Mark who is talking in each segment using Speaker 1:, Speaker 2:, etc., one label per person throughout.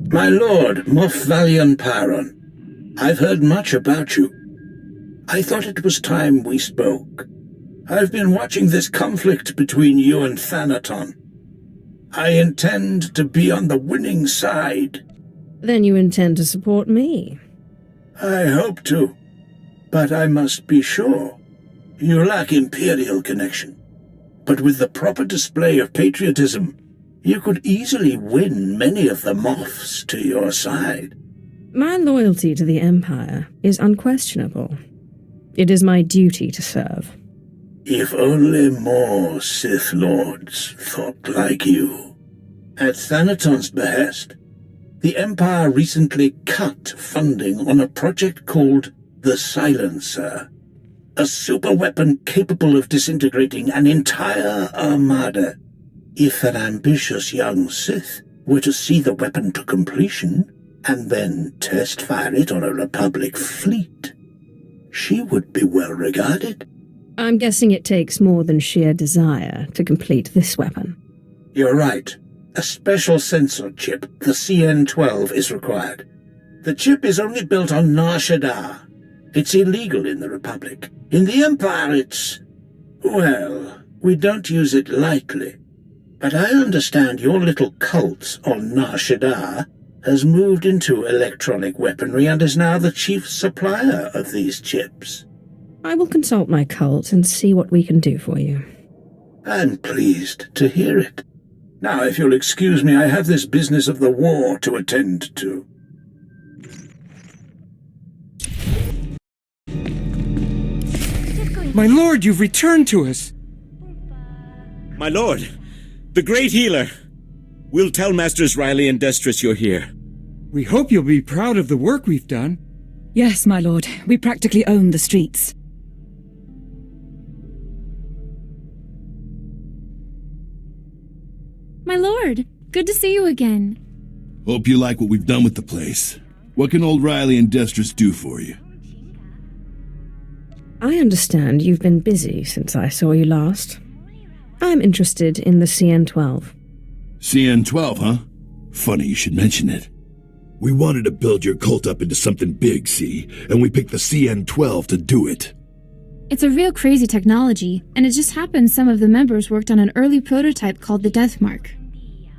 Speaker 1: My lord, Moff Valian Paron, I've heard much about you. I thought it was time we spoke. I've been watching this conflict between you and Thanaton. I intend to be on the winning side.
Speaker 2: Then you intend to support me?
Speaker 1: I hope to, but I must be sure. You lack Imperial connection, but with the proper display of patriotism, you could easily win many of the Moffs to your side.
Speaker 2: My loyalty to the Empire is unquestionable. It is my duty to serve.
Speaker 1: If only more Sith Lords thought like you. At Thanaton's behest, the Empire recently cut funding on a project called the Silencer, a superweapon capable of disintegrating an entire armada. If an ambitious young Sith were to see the weapon to completion, and then test-fire it on a Republic fleet, she would be well regarded.
Speaker 2: I'm guessing it takes more than sheer desire to complete this weapon.
Speaker 1: You're right. A special sensor chip, the CN-12, is required. The chip is only built on Nar Shaddaa. It's illegal in the Republic. In the Empire, it's... well, we don't use it lightly. But I understand your little cult on Nar Shaddaa has moved into electronic weaponry and is now the chief supplier of these chips.
Speaker 2: I will consult my cult and see what we can do for you.
Speaker 1: I'm pleased to hear it. Now, if you'll excuse me, I have this business of the war to attend to.
Speaker 3: My lord, you've returned to us!
Speaker 4: My lord, the great healer! We'll tell Masters Riley and Destrus you're here.
Speaker 3: We hope you'll be proud of the work we've done.
Speaker 5: Yes, my lord. We practically own the streets.
Speaker 6: My lord, good to see you again.
Speaker 7: Hope you like what we've done with the place. What can old Riley and Destrus do for you?
Speaker 2: I understand you've been busy since I saw you last. I'm interested in the CN-12.
Speaker 7: CN-12, huh? Funny you should mention it. We wanted to build your cult up into something big, see? And we picked the CN-12 to do it.
Speaker 6: It's a real crazy technology, and it just happens some of the members worked on an early prototype called the Death Mark.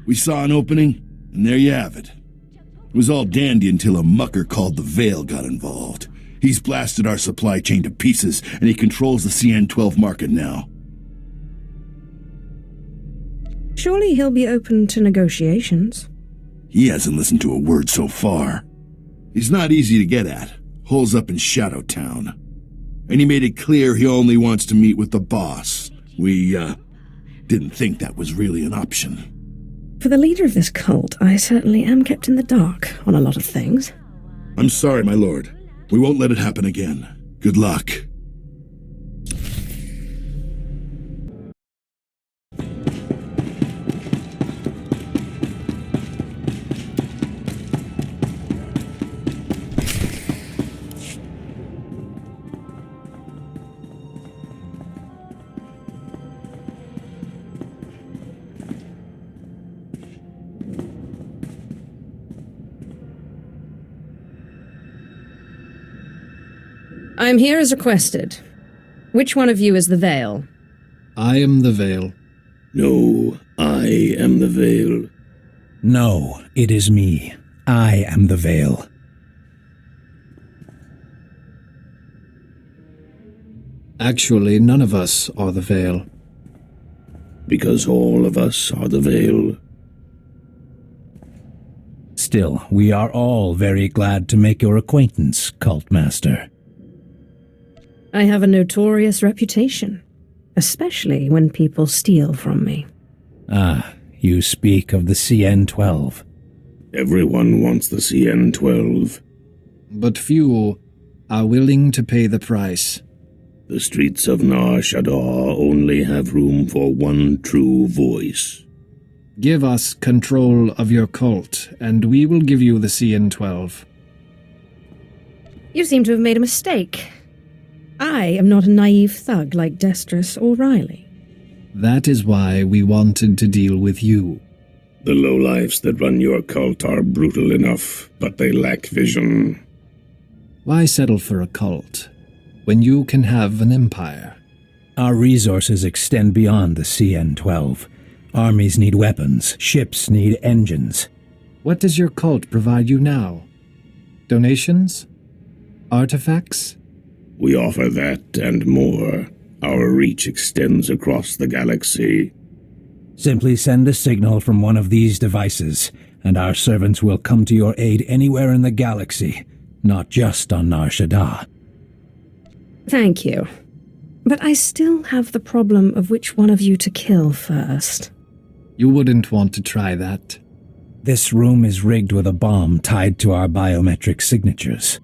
Speaker 7: We saw an opening, and there you have it. It was all dandy until a mucker called the Veil got involved. He's blasted our supply chain to pieces, and he controls the CN-12 market now.
Speaker 2: Surely he'll be open to negotiations.
Speaker 7: He hasn't listened to a word so far. He's not easy to get at. Holes up in Shadowtown. And he made it clear he only wants to meet with the boss. We, didn't think that was really an option.
Speaker 2: For the leader of this cult, I certainly am kept in the dark on a lot of things.
Speaker 7: I'm sorry, my lord. We won't let it happen again. Good luck.
Speaker 2: I'm here as requested. Which one of you is the Veil?
Speaker 8: I am the Veil.
Speaker 1: No, I am the Veil.
Speaker 8: No, it is me. I am the Veil. Actually, none of us are the Veil.
Speaker 1: Because all of us are the Veil.
Speaker 8: Still, we are all very glad to make your acquaintance, Cult Master.
Speaker 2: I have a notorious reputation, especially when people steal from me.
Speaker 8: Ah, you speak of the CN-12.
Speaker 1: Everyone wants the CN-12.
Speaker 8: But few are willing to pay the price.
Speaker 1: The streets of Nar Shaddaa only have room for one true voice.
Speaker 8: Give us control of your cult, and we will give you the CN-12.
Speaker 2: You seem to have made a mistake. I am not a naive thug like Destrus or Riley.
Speaker 8: That is why we wanted to deal with you.
Speaker 9: The lowlifes that run your cult are brutal enough, but they lack vision.
Speaker 8: Why settle for a cult when you can have an empire?
Speaker 10: Our resources extend beyond the CN-12. Armies need weapons, ships need engines.
Speaker 8: What does your cult provide you now? Donations? Artifacts?
Speaker 9: We offer that and more. Our reach extends across the galaxy.
Speaker 10: Simply send a signal from one of these devices, and our servants will come to your aid anywhere in the galaxy, not just on Nar Shaddaa.
Speaker 2: Thank you. But I still have the problem of which one of you to kill first.
Speaker 8: You wouldn't want to try that.
Speaker 10: This room is rigged with a bomb tied to our biometric signatures.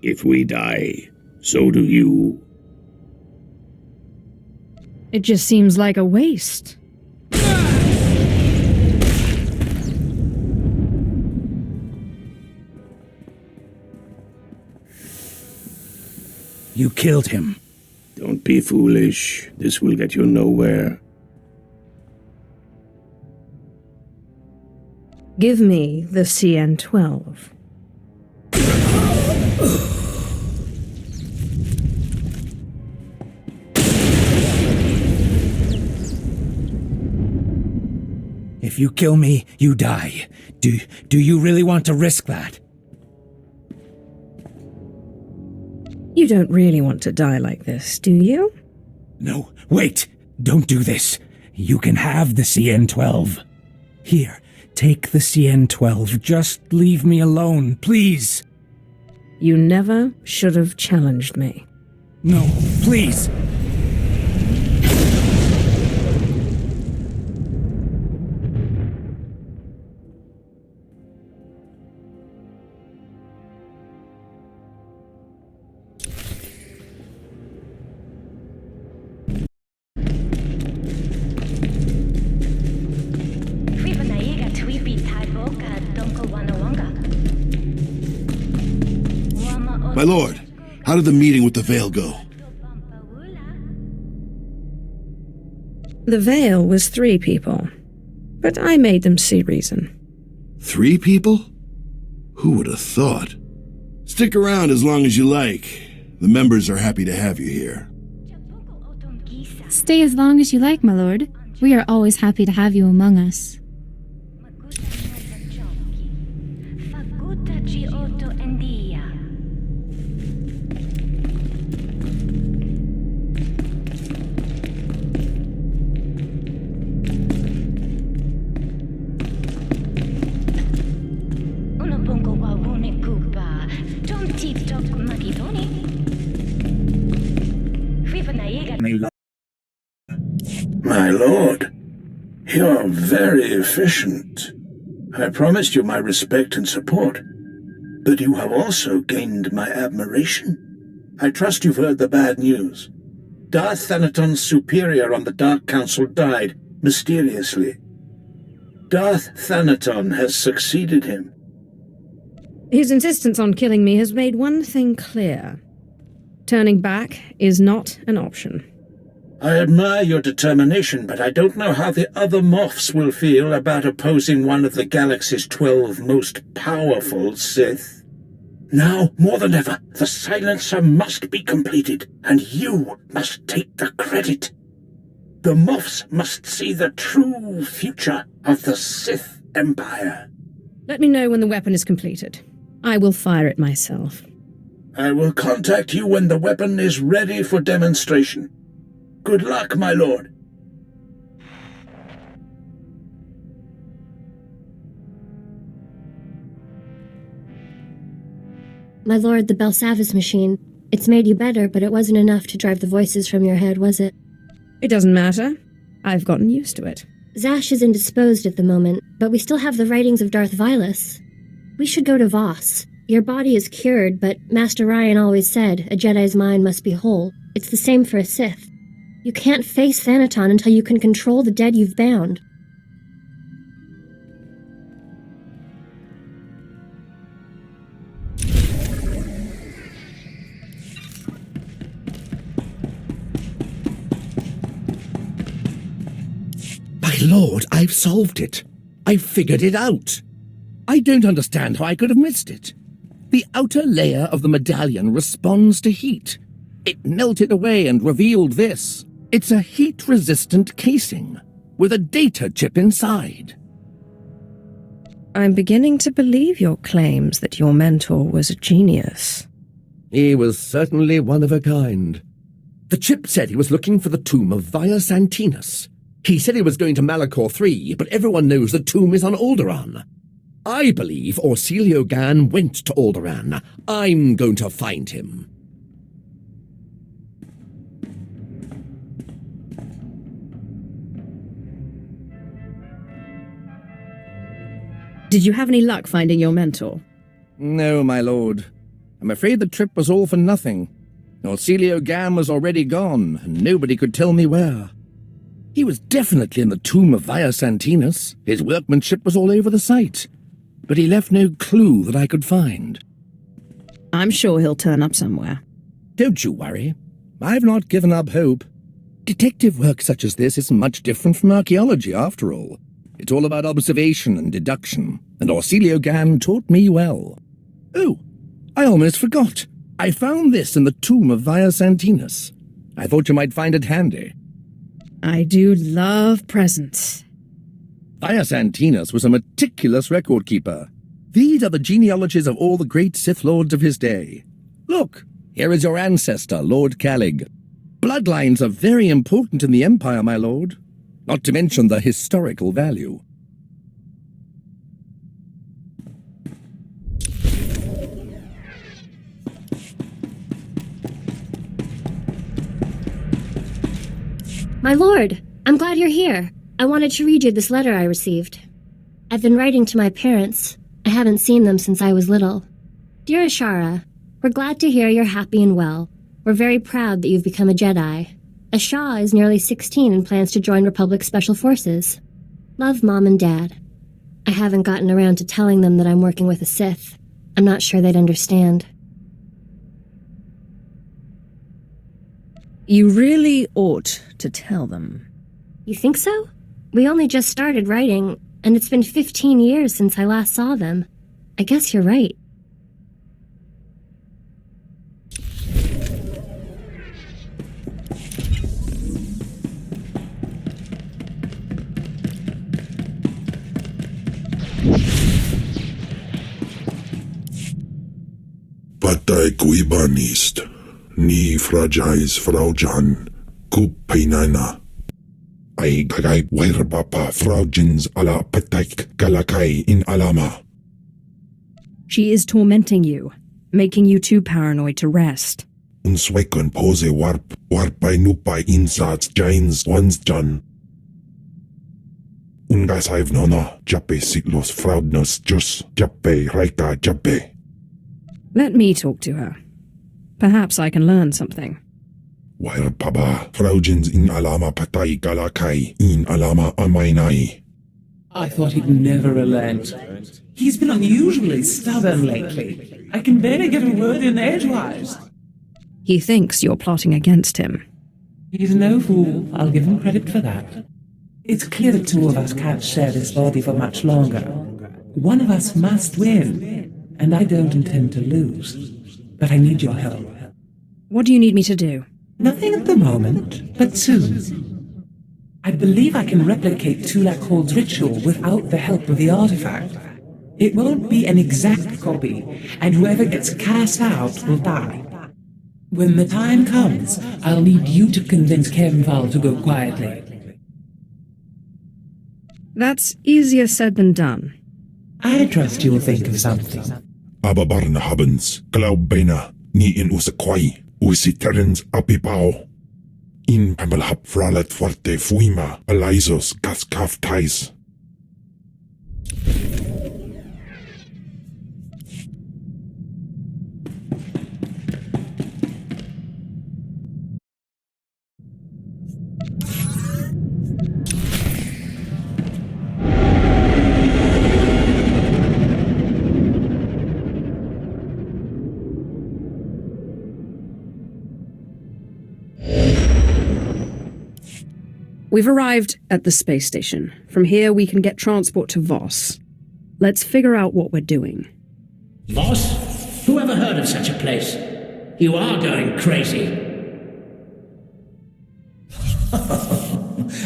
Speaker 9: If we die, so do you.
Speaker 2: It just seems like a waste.
Speaker 10: You killed him.
Speaker 9: Don't be foolish. This will get you nowhere.
Speaker 2: Give me the CN-12.
Speaker 10: If you kill me, you die. Do you really want to risk that?
Speaker 2: You don't really want to die like this, do you?
Speaker 10: No, wait! Don't do this. You can have the CN-12. Here, take the CN-12. Just leave me alone, please.
Speaker 2: You never should have challenged me.
Speaker 10: No, please.
Speaker 7: My lord, how did the meeting with the Veil go?
Speaker 2: The Veil was 3 people, but I made them see reason.
Speaker 7: 3 people? Who would have thought? Stick around as long as you like. The members are happy to have you here.
Speaker 6: Stay as long as you like, my lord. We are always happy to have you among us.
Speaker 1: My lord, you're very efficient. I promised you my respect and support, but you have also gained my admiration. I trust you've heard the bad news. Darth Thanaton's superior on the Dark Council died mysteriously. Darth Thanaton has succeeded him.
Speaker 2: His insistence on killing me has made one thing clear. Turning back is not an option.
Speaker 1: I admire your determination, but I don't know how the other Moffs will feel about opposing one of the galaxy's 12 most powerful Sith. Now, more than ever, the silencer must be completed, and you must take the credit. The Moffs must see the true future of the Sith Empire.
Speaker 2: Let me know when the weapon is completed. I will fire it myself.
Speaker 1: I will contact you when the weapon is ready for demonstration. Good luck, my lord.
Speaker 11: My lord, the Belsavis machine. It's made you better, but it wasn't enough to drive the voices from your head, was it?
Speaker 2: It doesn't matter. I've gotten used to it.
Speaker 11: Zash is indisposed at the moment, but we still have the writings of Darth Vilus. We should go to Voss. Your body is cured, but Master Ryan always said a Jedi's mind must be whole. It's the same for a Sith. You can't face Thanaton until you can control the dead you've bound.
Speaker 12: My lord, I've solved it. I figured it out. I don't understand how I could have missed it. The outer layer of the medallion responds to heat. It melted away and revealed this. It's a heat-resistant casing with a data chip inside.
Speaker 2: I'm beginning to believe your claims that your mentor was a genius.
Speaker 12: He was certainly one of a kind. The chip said he was looking for the tomb of Via Santinus. He said he was going to Malachor III, but everyone knows the tomb is on Alderaan. I believe Orsilio Gan went to Alderaan. I'm going to find him.
Speaker 2: Did you have any luck finding your mentor?
Speaker 12: No, my lord. I'm afraid the trip was all for nothing. Orsilio Gan was already gone, and nobody could tell me where. He was definitely in the tomb of Via Santinus. His workmanship was all over the site, but he left no clue that I could find.
Speaker 2: I'm sure he'll turn up somewhere.
Speaker 12: Don't you worry. I've not given up hope. Detective work such as this is much different from archaeology, after all. It's all about observation and deduction, and Orsilio Gan taught me well. Oh, I almost forgot. I found this in the tomb of Via Santinus. I thought you might find it handy.
Speaker 2: I do love presents.
Speaker 12: Via Santinus was a meticulous record keeper. These are the genealogies of all the great Sith lords of his day. Look, here is your ancestor, Lord Calig. Bloodlines are very important in the Empire, my lord. Not to mention the historical value.
Speaker 11: My lord, I'm glad you're here. I wanted to read you this letter I received. I've been writing to my parents. I haven't seen them since I was little. Dear Ashara, we're glad to hear you're happy and well. We're very proud that you've become a Jedi. Asha is nearly 16 and plans to join Republic Special Forces. Love, Mom and Dad. I haven't gotten around to telling them that I'm working with a Sith. I'm not sure they'd understand.
Speaker 2: You really ought to tell them.
Speaker 11: You think so? We only just started writing, and it's been 15 years since I last saw them. I guess you're right.
Speaker 13: Patay kuiban ist, ni fragais fraujan, kupainana. Ay gagay wairbapa fraujins ala pataik galakai in alama.
Speaker 2: She is tormenting you, making you too paranoid to rest.
Speaker 13: Unswekon pose warpay nupay insats jains wansjan. Ungasayv nono, jape siglos fraudnos jus, jape raika jape.
Speaker 2: Let me talk to her. Perhaps I can learn something.
Speaker 13: Wair paba, fraujins in alama patay galakai, in alama amainai.
Speaker 14: I thought he'd never relent. He's been unusually stubborn lately. I can barely get a word in edgewise.
Speaker 2: He thinks you're plotting against him.
Speaker 14: He's no fool, I'll give him credit for that. It's clear the two of us can't share this body for much longer. One of us must win. And I don't intend to lose. But I need your help.
Speaker 2: What do you need me to do?
Speaker 14: Nothing at the moment, but soon. I believe I can replicate Tulak Hall's ritual without the help of the artifact. It won't be an exact copy, and whoever gets cast out will die. When the time comes, I'll need you to convince Kemval to go quietly.
Speaker 2: That's easier said than done.
Speaker 14: I trust you'll think of something.
Speaker 13: Ababarna habens, glaubena, ni in usakwai, usiterens apipao. In pamalhap fralet forte fuima, alaisos gaskaf tais.
Speaker 2: We've arrived at the space station. From here, we can get transport to Voss. Let's figure out what we're doing.
Speaker 15: Voss? Who ever heard of such a place? You are going crazy.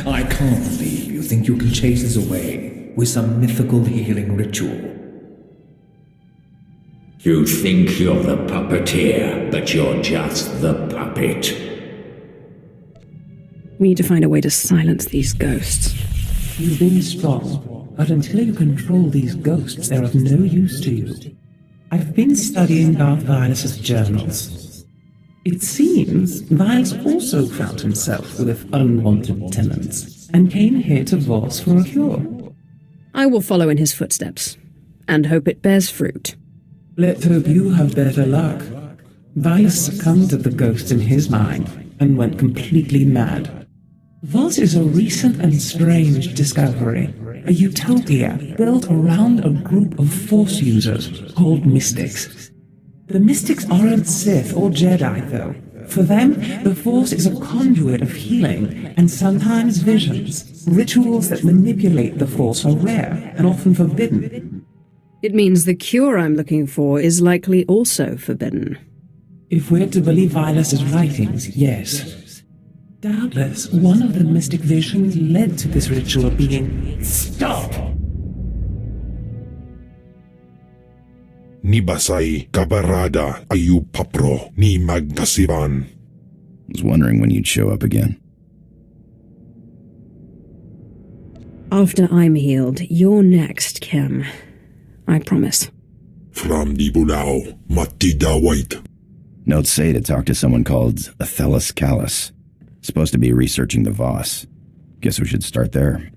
Speaker 14: I can't believe you think you can chase us away with some mythical healing ritual.
Speaker 15: You think you're the puppeteer, but you're just the puppet.
Speaker 2: We need to find a way to silence these ghosts.
Speaker 14: You've been strong, but until you control these ghosts, they're of no use to you. I've been studying Darth Vilus's journals. It seems Vilus also found himself with unwanted tenants, and came here to Voss for a cure.
Speaker 2: I will follow in his footsteps, and hope it bears fruit.
Speaker 14: Let's hope you have better luck. Vilus succumbed to the ghost in his mind, and went completely mad. Voss is a recent and strange discovery, a utopia built around a group of Force users called Mystics. The Mystics aren't Sith or Jedi, though. For them, the Force is a conduit of healing and sometimes visions. Rituals that manipulate the Force are rare and often forbidden.
Speaker 2: It means the cure I'm looking for is likely also forbidden.
Speaker 14: If we're to believe Vilus's writings, yes. Doubtless, one of the mystic visions led to this ritual being... Stop!
Speaker 13: Ni basay kabarada ayu papro ni magkasiban.
Speaker 16: Was wondering when you'd show up again.
Speaker 2: After I'm healed, you're next, Kim. I promise.
Speaker 13: From the Bulao, Matida White.
Speaker 16: Notes say to talk to someone called Athelis Callus. Supposed to be researching the Voss. Guess we should start there.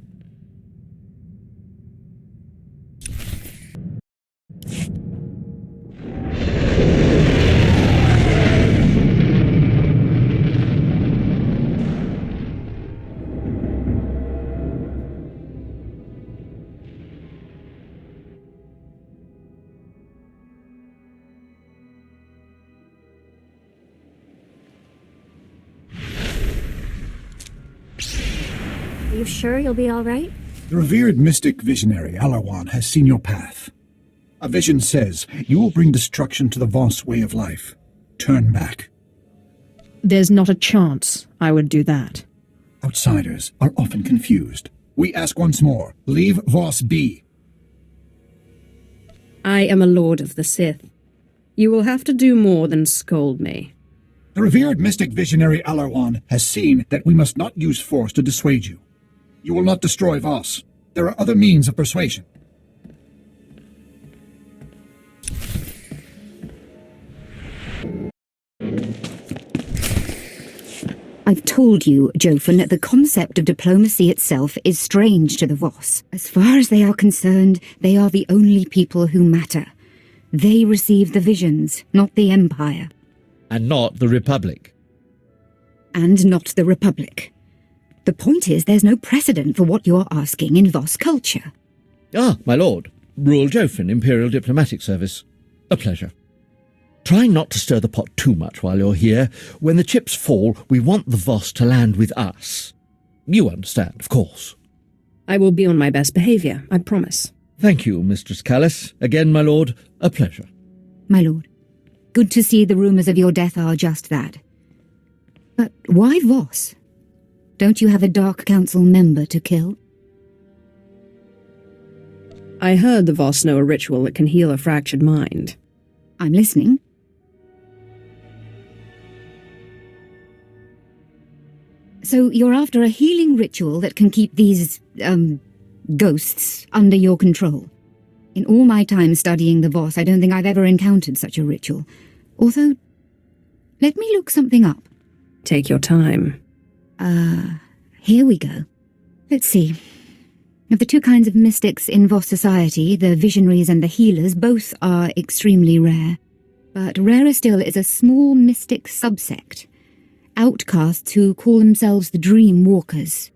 Speaker 11: Are you sure you'll be all right?
Speaker 17: The revered mystic visionary Alarwan has seen your path. A vision says you will bring destruction to the Voss way of life. Turn back.
Speaker 2: There's not a chance I would do that.
Speaker 17: Outsiders are often confused. We ask once more, leave Voss be.
Speaker 2: I am a lord of the Sith. You will have to do more than scold me.
Speaker 17: The revered mystic visionary Alarwan has seen that we must not use force to dissuade you. You will not destroy Voss. There are other means of persuasion.
Speaker 18: I've told you, Jofin, that the concept of diplomacy itself is strange to the Voss. As far as they are concerned, they are the only people who matter. They receive the visions, not the Empire.
Speaker 19: And not the Republic.
Speaker 18: And not the Republic. The point is, there's no precedent for what you're asking in Voss culture.
Speaker 19: Ah, my lord. Rural Jofin, Imperial Diplomatic Service. A pleasure. Try not to stir the pot too much while you're here. When the chips fall, we want the Voss to land with us. You understand, of course.
Speaker 2: I will be on my best behaviour, I promise.
Speaker 19: Thank you, Mistress Callus. Again, my lord, a pleasure.
Speaker 18: My lord, good to see the rumours of your death are just that. But why Voss? Don't you have a Dark Council member to kill?
Speaker 2: I heard the Voss know a ritual that can heal a fractured mind.
Speaker 18: I'm listening. So you're after a healing ritual that can keep these, ghosts under your control. In all my time studying the Voss, I don't think I've ever encountered such a ritual. Although, let me look something up.
Speaker 2: Take your time.
Speaker 18: Here we go. Let's see. Of the two kinds of mystics in Voss society, the visionaries and the healers, both are extremely rare. But rarer still is a small mystic subsect. Outcasts who call themselves the Dream Walkers.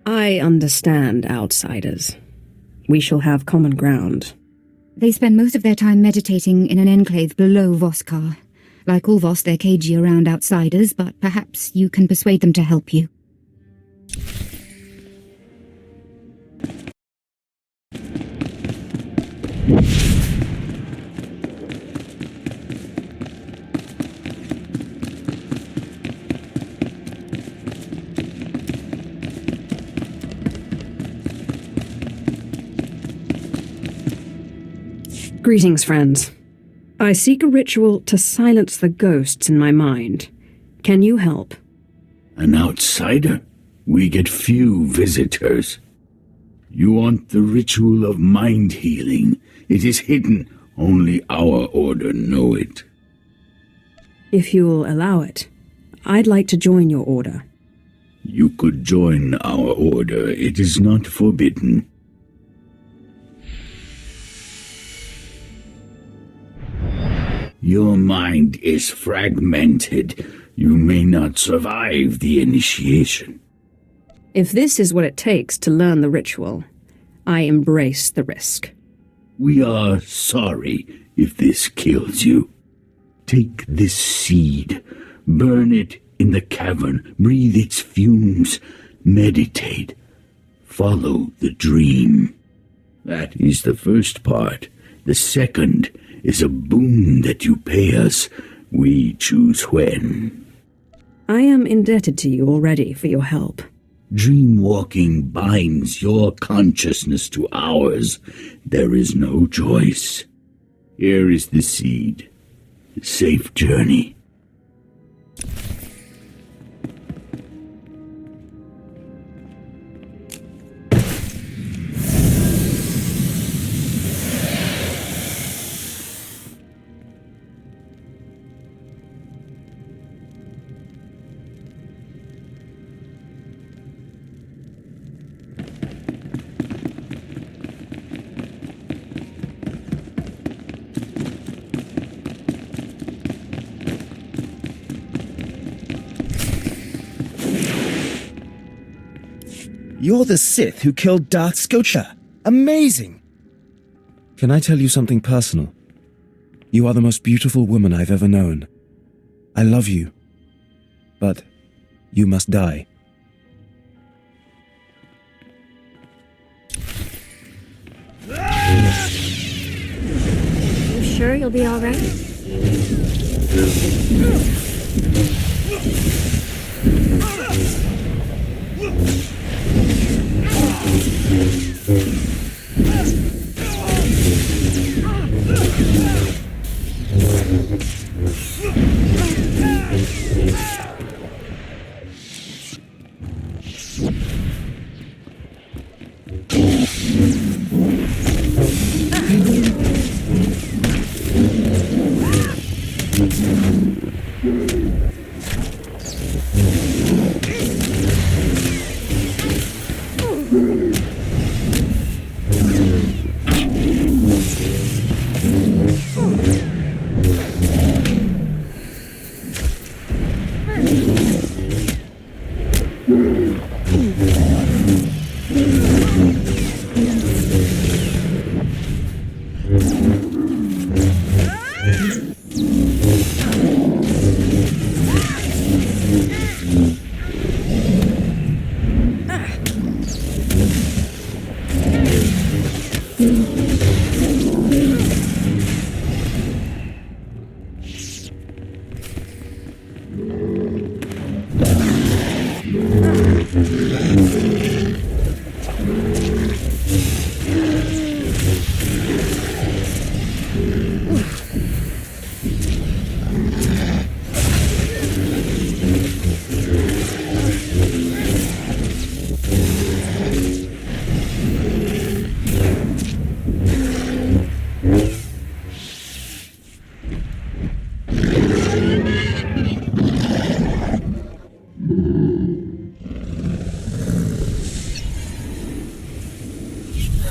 Speaker 2: I understand outsiders. We shall have common ground.
Speaker 18: They spend most of their time meditating in an enclave below Voskar. Like all Voss, they're cagey around outsiders, but perhaps you can persuade them to help you.
Speaker 2: Greetings, friends. I seek a ritual to silence the ghosts in my mind. Can you help?
Speaker 1: An outsider? We get few visitors. You want the ritual of mind healing. It is hidden. Only our order know it.
Speaker 2: If you'll allow it, I'd like to join your order.
Speaker 1: You could join our order. It is not forbidden. Your mind is fragmented. You may not survive the initiation.
Speaker 2: If this is what it takes to learn the ritual, I embrace the risk.
Speaker 1: We are sorry if this kills you. Take this seed, burn it in the cavern, breathe its fumes, meditate, follow the dream. That is the first part. The second is a boon that you pay us. We choose when.
Speaker 2: I am indebted to you already for your help.
Speaker 1: Dream-walking binds your consciousness to ours. There is no choice. Here is the seed. Safe journey.
Speaker 20: You're the Sith who killed Darth Scotia. Amazing!
Speaker 21: Can I tell you something personal? You are the most beautiful woman I've ever known. I love you. But you must die.
Speaker 11: You sure you'll be all right?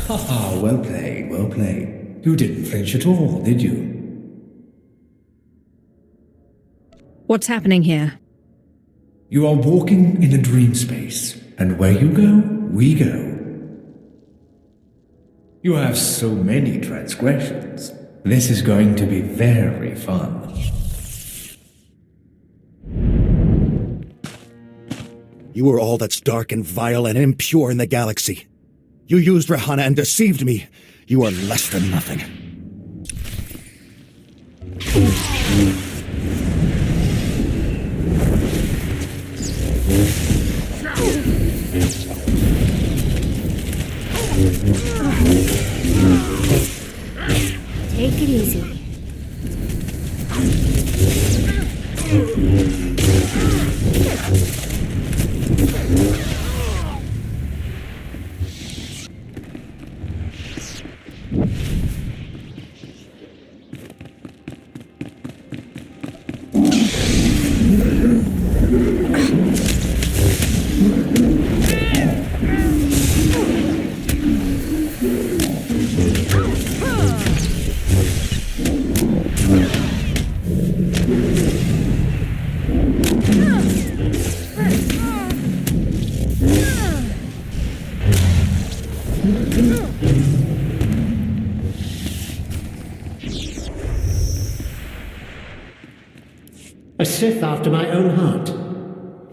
Speaker 22: Haha, well played, well played. You didn't flinch at all, did you?
Speaker 2: What's happening here?
Speaker 22: You are walking in a dream space, and where you go, we go. You have so many transgressions. This is going to be very fun.
Speaker 12: You are all that's dark and vile and impure in the galaxy. You used Rahana and deceived me.
Speaker 21: You are less than nothing.
Speaker 11: Take it easy.
Speaker 15: A Sith after my own heart.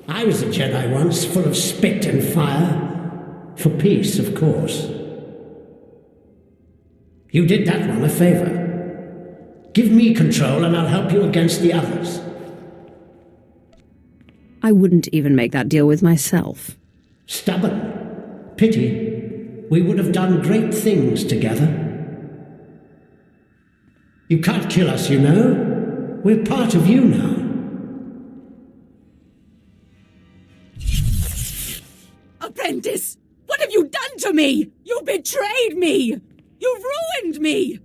Speaker 15: I was a Jedi once, full of spit and fire. For peace, of course. You did that one a favor. Give me control and I'll help you against the others.
Speaker 2: I wouldn't even make that deal with myself.
Speaker 15: Stubborn. Pity. We would have done great things together. You can't kill us, you know. We're part of you now.
Speaker 5: Apprentice! What have you done to me? You betrayed me! You ruined me!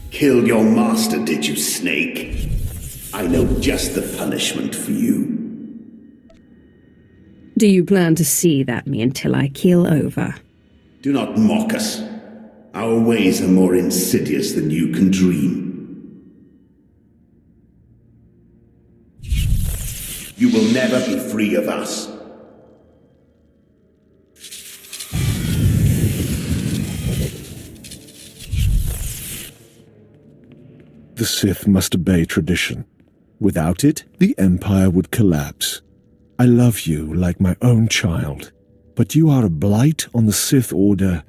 Speaker 1: Killed your master, did you, Snake? I know just the punishment for you.
Speaker 2: Do you plan to seethe at me until I keel over?
Speaker 1: Do not mock us. Our ways are more insidious than you can dream. You will never be free of us.
Speaker 3: The Sith must obey tradition. Without it, the Empire would collapse. I love you like my own child, but you are a blight on the Sith Order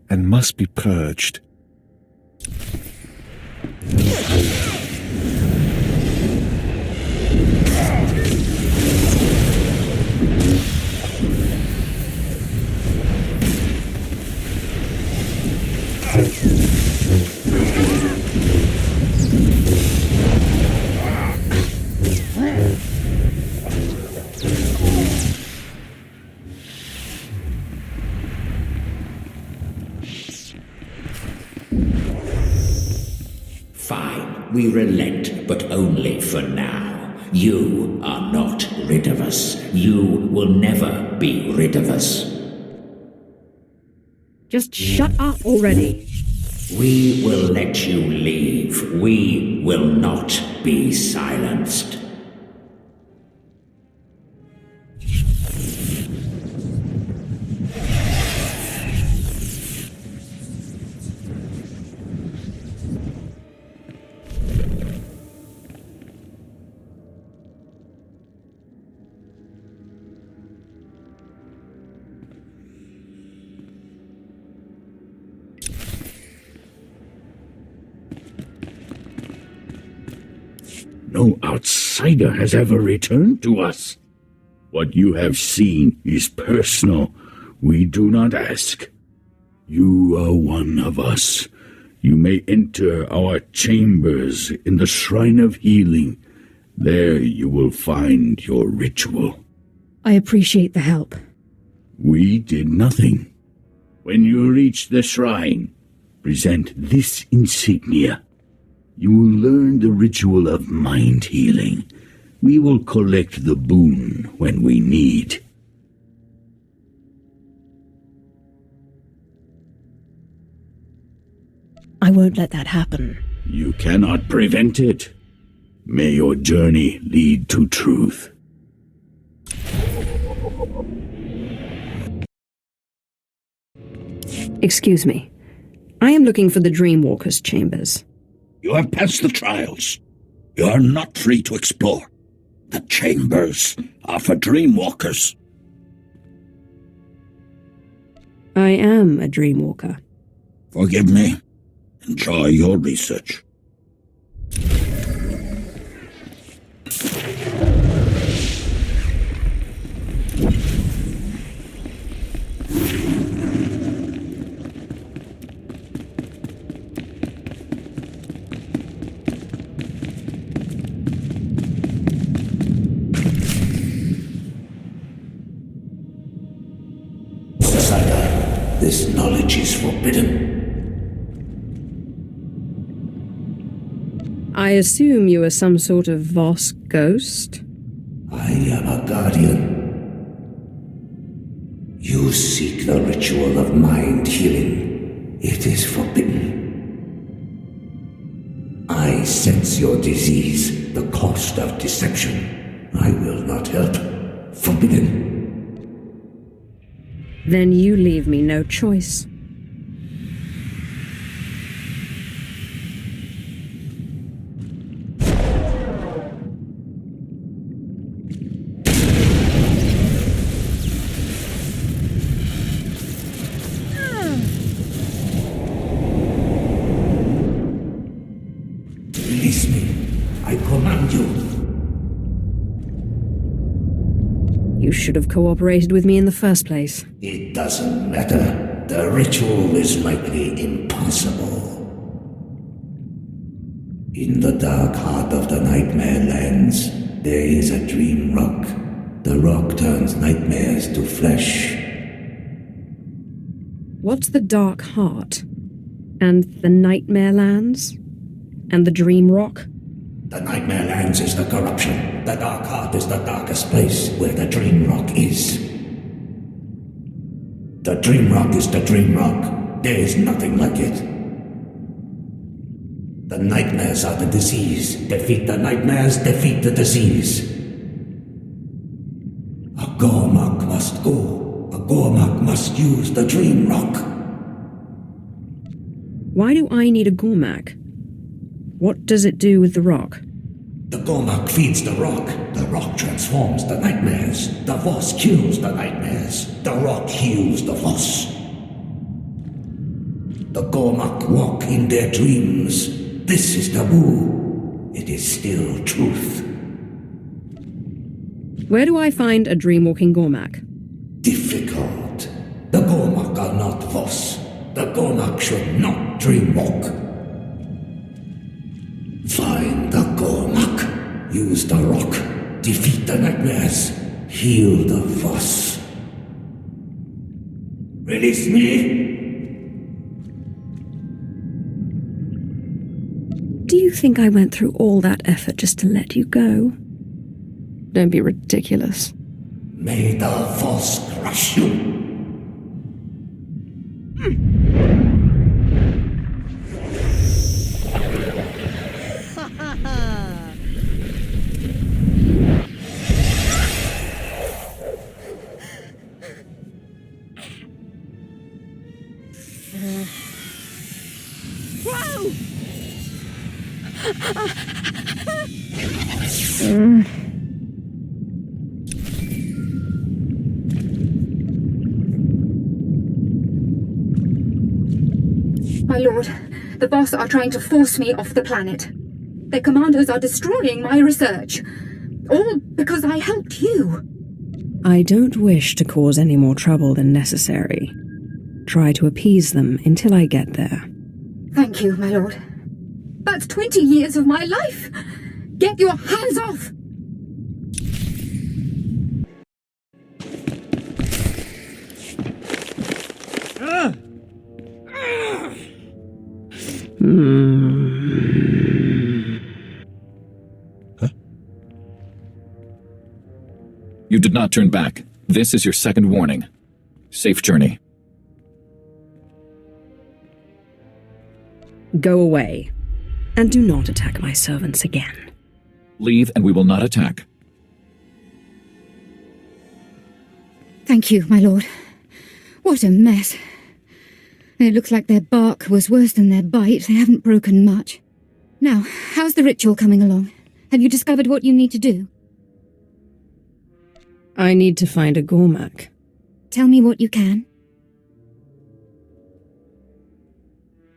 Speaker 3: and must be purged.
Speaker 15: Fine, we relent, but only for now. You are not rid of us. You will never be rid of us.
Speaker 2: Just shut up already.
Speaker 15: We will let you leave. We will not be silenced.
Speaker 9: No outsider has ever returned to us. What you have seen is personal. We do not ask. You are one of us. You may enter our chambers in the Shrine of Healing. There you will find your ritual.
Speaker 2: I appreciate the help.
Speaker 9: We did nothing. When you reach the shrine, present this insignia. You will learn the ritual of mind healing. We will collect the boon when we need.
Speaker 2: I won't let that happen.
Speaker 9: You cannot prevent it. May your journey lead to truth.
Speaker 2: Excuse me. I am looking for the Dreamwalker's chambers.
Speaker 4: You have passed the trials. You are not free to explore. The chambers are for Dreamwalkers.
Speaker 2: I am a Dreamwalker.
Speaker 4: Forgive me. Enjoy your research.
Speaker 15: This knowledge is forbidden.
Speaker 2: I assume you are some sort of Voss ghost?
Speaker 15: I am a guardian. You seek the ritual of mind healing. It is forbidden. I sense your disease, the cost of deception. I will not help. Forbidden.
Speaker 2: Then you leave me no choice.
Speaker 15: Release me. I command you.
Speaker 2: You should have cooperated with me in the first place.
Speaker 15: It doesn't matter. The ritual is likely impossible. In the dark heart of the Nightmare Lands, there is a dream rock. The rock turns nightmares to flesh.
Speaker 2: What's the Dark Heart? And the Nightmare Lands? And the Dream Rock?
Speaker 15: The Nightmare Lands is the corruption. The Dark Heart is the darkest place where the Dream Rock is. The Dream Rock is the Dream Rock. There is nothing like it. The nightmares are the disease. Defeat the nightmares, defeat the disease. A Gormak must go. A Gormak must use the Dream Rock.
Speaker 2: Why do I need a Gormak? What does it do with the rock?
Speaker 15: The Gormak feeds the rock. The rock transforms the nightmares. The Voss kills the nightmares. The rock heals the Voss. The Gormak walk in their dreams. This is taboo. It is still truth.
Speaker 2: Where do I find a dreamwalking Gormak?
Speaker 15: Difficult. The Gormak are not Voss. The Gormak should not dreamwalk. Find the Gormak. Use the rock. Defeat the nightmares. Heal the Voss. Release me.
Speaker 2: Do you think I went through all that effort just to let you go? Don't be ridiculous.
Speaker 15: May the Voss crush you.
Speaker 5: Whoa!
Speaker 18: My lord, the Voss are trying to force me off the planet. Their commanders are destroying my research. All because I helped you.
Speaker 2: I don't wish to cause any more trouble than necessary. Try to appease them until I get there.
Speaker 18: Thank you, my lord. That's 20 years of my life! Get your hands off!
Speaker 8: You did not turn back. This is your second warning. Safe journey.
Speaker 2: Go away, and do not attack my servants again.
Speaker 8: Leave and we will not attack.
Speaker 18: Thank you, my lord. What a mess. It looks like their bark was worse than their bite. They haven't broken much. Now, how's the ritual coming along? Have you discovered what you need to do?
Speaker 2: I need to find a Gormak.
Speaker 18: Tell me what you can.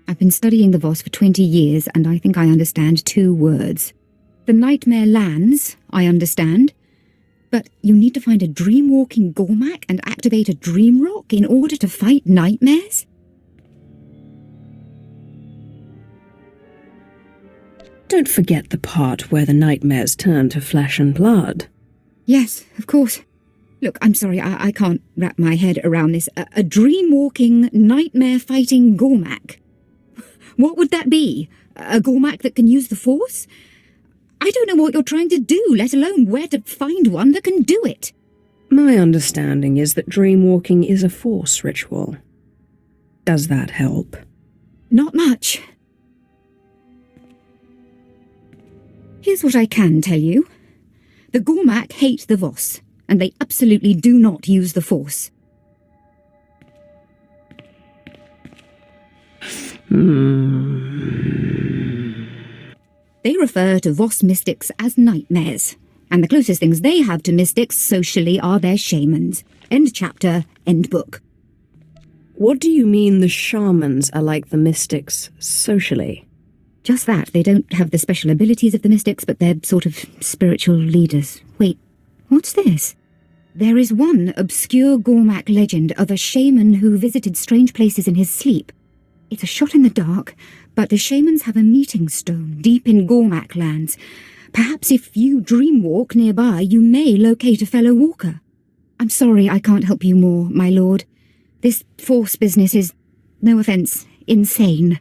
Speaker 18: I've been studying the Voss for 20 years, and I think I understand 2 words. The Nightmare lands, I understand. But you need to find a dream-walking Gormak and activate a dream rock in order to fight nightmares?
Speaker 2: Don't forget the part where the nightmares turn to flesh and blood.
Speaker 18: Yes, of course. Look, I'm sorry, I can't wrap my head around this. A dream-walking, nightmare-fighting Gormak. What would that be? A Gormak that can use the Force? I don't know what you're trying to do, let alone where to find one that can do it.
Speaker 2: My understanding is that dreamwalking is a Force ritual. Does that help?
Speaker 18: Not much. Here's what I can tell you. The Gormak hate the Voss, and they absolutely do not use the Force. They refer to Voss mystics as nightmares, and the closest things they have to mystics socially are their shamans. End chapter, end book.
Speaker 2: What do you mean the shamans are like the mystics socially?
Speaker 18: Just that. They don't have the special abilities of the mystics, but they're sort of spiritual leaders. Wait, what's this? There is one obscure Gormak legend of a shaman who visited strange places in his sleep. It's a shot in the dark, but the shamans have a meeting stone deep in Gormak lands. Perhaps if you dreamwalk nearby, you may locate a fellow walker. I'm sorry I can't help you more, my lord. This Force business is, no offense, insane.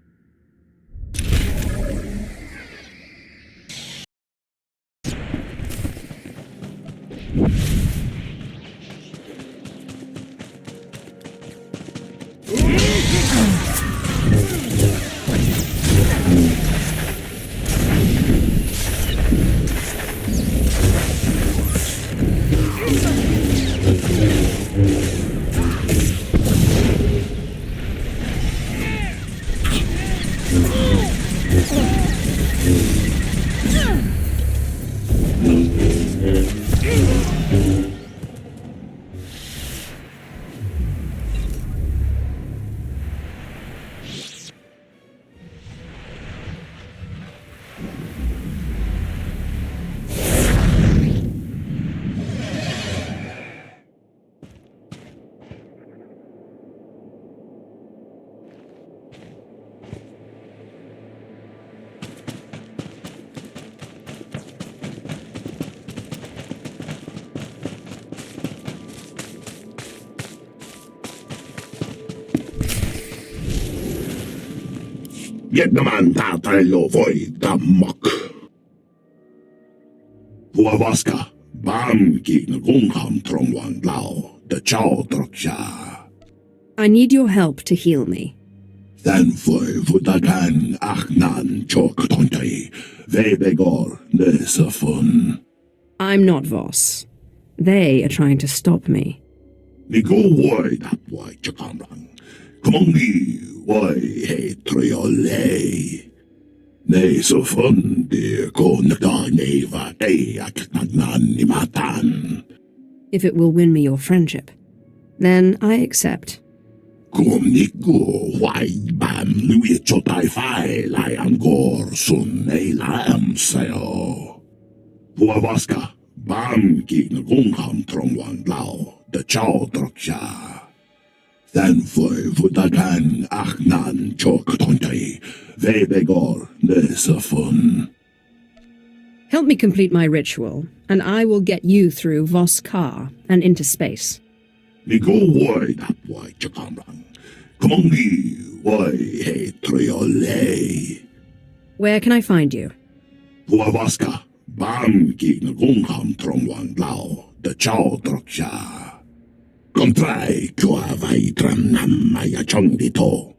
Speaker 4: Vietnaman tatalo voi dammak. Vuavaska, bamki ngungham trongwan lao, the chow troksha.
Speaker 2: I need your help to heal me.
Speaker 4: Then foi vutagan achnan chok tontai, vebegor nesafun.
Speaker 2: I'm not Voss. They are trying to stop me.
Speaker 4: Nigo woi dapwai chakamrang. Kumongi woi he triole. Ne sofun de ko nagdaneva de aknagnan nimatan.
Speaker 2: If it will win me your friendship, then I accept.
Speaker 4: Kumniku wai bam lui chotai fai lai angor sun ei lam sayo. Vuavaska bam ki ngungham trongwan lao, the chow troksha. Then foi vutagan achnan chok tontai, vebegor nesafun.
Speaker 2: Help me complete my ritual, and I will get you through Voss Ka and into space.
Speaker 4: Nigo woi dapwai chakamrang. Kumongi woi he triole.
Speaker 2: Where can I find you?
Speaker 4: Vuavaska bam ki ngungham trongwan lao, the Chaudroksha. Kontrai kua vai tranam maya chong dito.